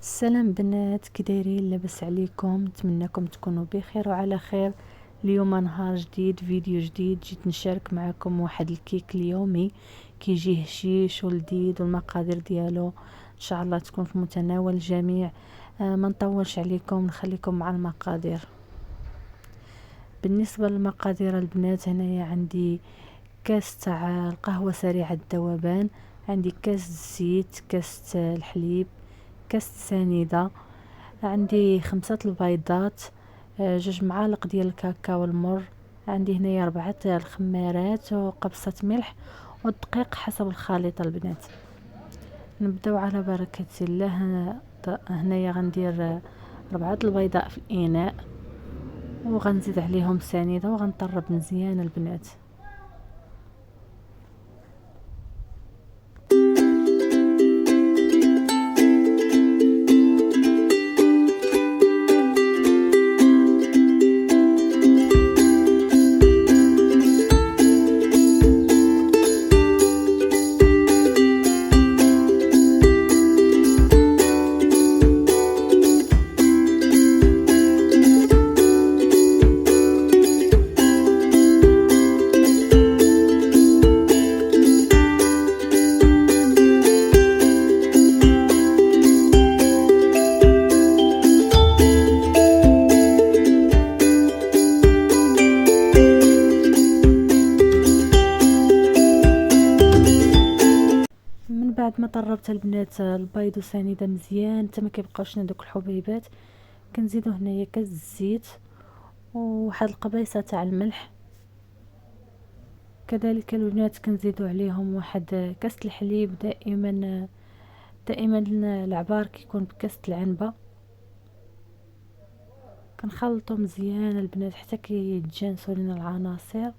السلام بنات، كي دايرين؟ لاباس عليكم؟ نتمنىكم تكونوا بخير وعلى خير. اليوم نهار جديد، فيديو جديد، جيت نشارك معكم واحد الكيك اليومي كيجي هشيش ولذيذ، والمقادير ديالو ان شاء الله تكون في متناول الجميع. ما نطولش عليكم، نخليكم مع المقادير. بالنسبه للمقادير البنات، هنايا عندي كاس تاع القهوه سريعه الذوبان، عندي كاس الزيت، كاس الحليب، كاس سنيده، عندي 5 البيضات، 2 معالق ديال الكاكاو المر، عندي هنايا 4 الخمارات وقبصة ملح والدقيق حسب الخليط البنات. نبداو على بركة الله. هنايا غندير 4 البيضاء في الاناء، وغنزيد عليهم سنيده وغنطرب مزيان البنات. من بعد ما طربت البنات البيض وسنيده مزيان حتى ما كيبقاوش لنا دوك الحبيبات، كنزيدو هنايا كاس الزيت وواحد القبيصه تاع الملح. كذلك البنات كنزيدو عليهم واحد كاس الحليب، دائما العبار كيكون بكاس العنبه. كنخلطو مزيان البنات حتى كيتجانسوا لنا العناصر.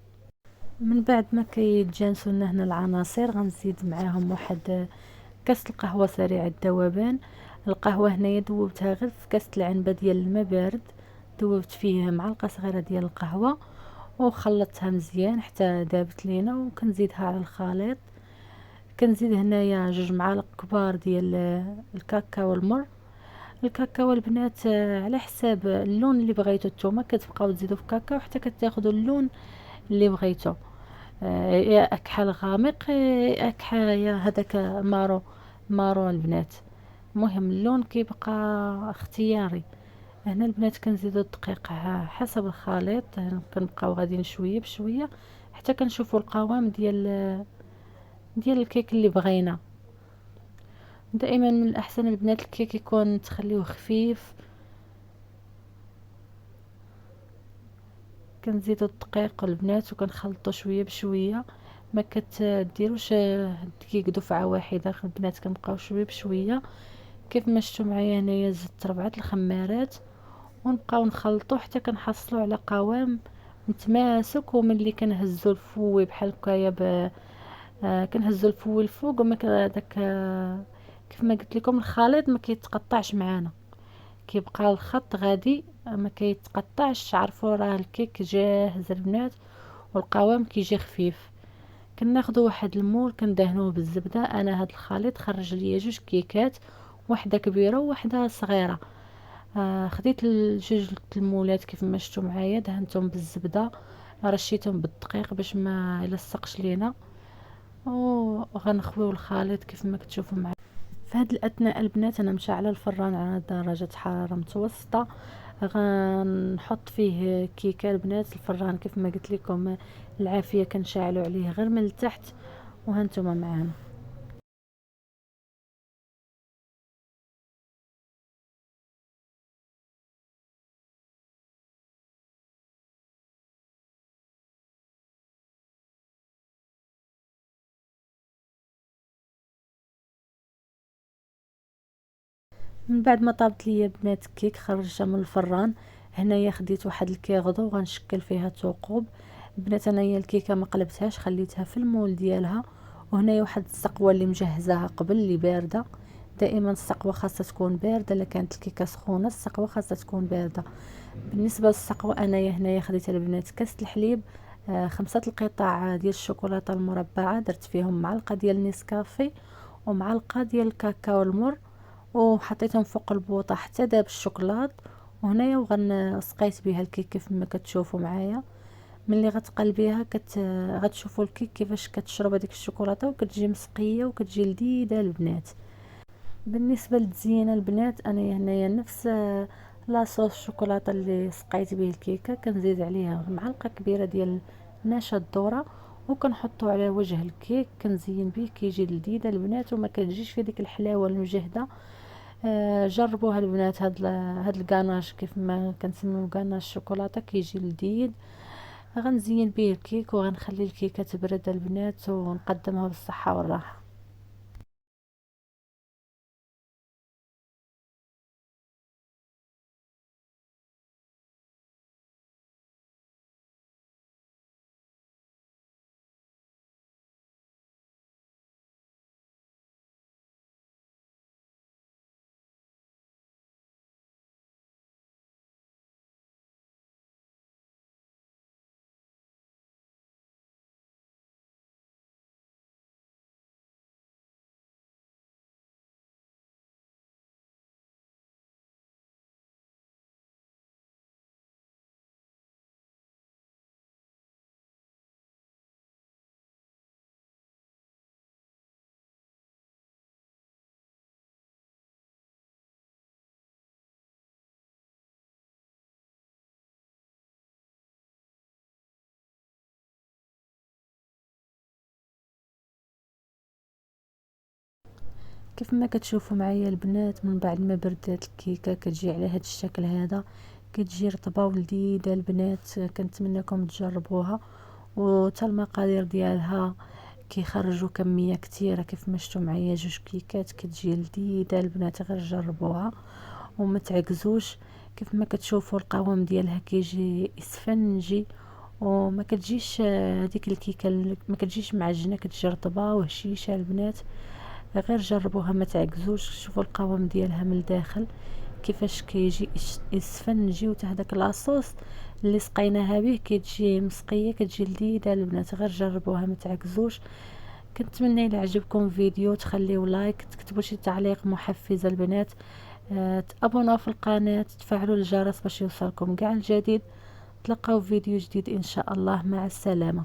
من بعد ما كيتجانسوا لنا هنا العناصر، غنزيد معاهم واحد كاس القهوه سريع الذوبان. القهوه هنايا ذوبتها غير في كاس العنبه ديال الماء بارد، ذوبت فيه معلقه صغيره ديال القهوه وخلطتها مزيان حتى دابت لينا، وكنزيدها على الخليط. كنزيد هنايا 2 معالق كبار ديال الكاكاو المر. الكاكاو البنات على حساب اللون اللي بغيتو نتوما كتبقاو تزيدوا في الكاكاو حتى كتاخذوا اللون اللي بغيتو، يا اكحل غامق يا اكحل يا هذاك مارو البنات. المهم اللون كيبقى اختياري. هنا البنات كنزيدوا الدقيق حسب الخليط، كنبقاو غاديين شويه بشويه حتى كنشوفوا القوام ديال الكيك اللي بغينا. دائما من الاحسن البنات الكيك يكون تخليوه خفيف. كنزيدوا الدقيق البنات وكنخلطوا شويه بشويه، ما كتديروش الدقيق دفعه واحده البنات، كنبقاو شويه بشويه. كيف ما شفتوا معايا هنايا زدت 4 الخمارات ونبقاو نخلطوا حتى كنحصلوا على قوام متماسك. وملي كنهزوا الفوي بحال هكايا كنهزوا الفوي الفوق، وما داك كيف ما قلت لكم الخليط ما كيتقطعش معانا، كيبقى الخط غادي ما كيتقطعش. عرفوا راه الكيك جاهز البنات والقوام كيجي خفيف. كناخذوا واحد المول كندهنوه بالزبده. انا هاد الخليط خرج ليا 2 كيكات، واحده كبيره وواحده صغيره. خديت الجوج المولات كيف ما شفتوا معايا، دهنتهم بالزبده، رشيتهم بالدقيق باش ما يلصقش لينا، وغنخويو الخليط كيف ما كتشوفوا معايا. في هاد الاثناء البنات انا مشعله الفران على درجه حراره متوسطه، غنحط فيه كيكه البنات. الفران كيف ما قلت لكم العافيه كنشعلوا عليه غير من التحت، وهانتوما معانا. من بعد ما طابت ليا بنات الكيك خرجتها من الفران. هنايا خديت واحد الكيغدو وغنشكل فيها ثقوب. البنات انايا الكيكه ما قلبتهاش، خليتها في المول ديالها. وهنايا واحد السقوه اللي مجهزاها قبل اللي بارده. دائما السقوه خاصها تكون بارده، الا كانت الكيكه سخونه السقوه خاصها تكون بارده. بالنسبه للسقوه انايا هنايا خديت البنات كاس الحليب، 5 القطع ديال الشوكولاته المربعه، درت فيهم معلقه ديال نيسكافي ومعلقه ديال الكاكاو المر، وحطيتهم فوق البوطه حتى داب الشوكولات. وهنايا سقيت بها الكيك كيف ما كتشوفوا معايا. ملي غتقلبيها غتشوفوا الكيك كيفاش كتشرب هذيك الشوكولاته وكتجي مسقيه وكتجي لذيذه البنات. بالنسبه للتزيين البنات، انا هنايا نفس لاصوص الشوكولاته اللي سقيت به الكيكه كنزيد عليها معلقه كبيره ديال نشا الذره وكنحطو على وجه الكيك كنزين به كيجي لذيذ البنات وما كتجيش في ديك الحلاوه المجهده. جربوها البنات. هاد الكاناش كيف ما كنسميو كاناش شوكولاته كيجي لذيذ. غنزين به الكيك وغنخلي الكيكه تبرد البنات ونقدمها بالصحه والراحه. كيف ما كتشوفوا معايا البنات، من بعد ما بردات الكيكه كتجي على هذا الشكل هذا، كتجي رطبه ولذيذه البنات. كنتمنىكم تجربوها. وتا المقادير ديالها كيخرجوا كميه كتيره. كيف ما شفتوا معايا جوج كيكات كتجي لذيذه البنات، غير جربوها وما تعكزوش. كيف ما كتشوفوا القوام ديالها كيجي اسفنجي وما كتجيش هذيك الكيكه ما كتجيش معجنه، كتجي رطبه وهشيشه البنات. غير جربوها ما تعكزوش. شوفوا القوام ديالها من الداخل كيفاش كيجي اسفنجي، وتا هذاك لاصوص اللي سقيناها به كتجي مسقيه كتجي لذيذه البنات. غير جربوها ما تعكزوش. كنتمنى الى عجبكم الفيديو تخليو لايك، تكتبوا شي تعليق محفز البنات، تابوناو في القناه، تفعلوا الجرس باش يوصلكم كاع الجديد. تلقاو فيديو جديد ان شاء الله. مع السلامه.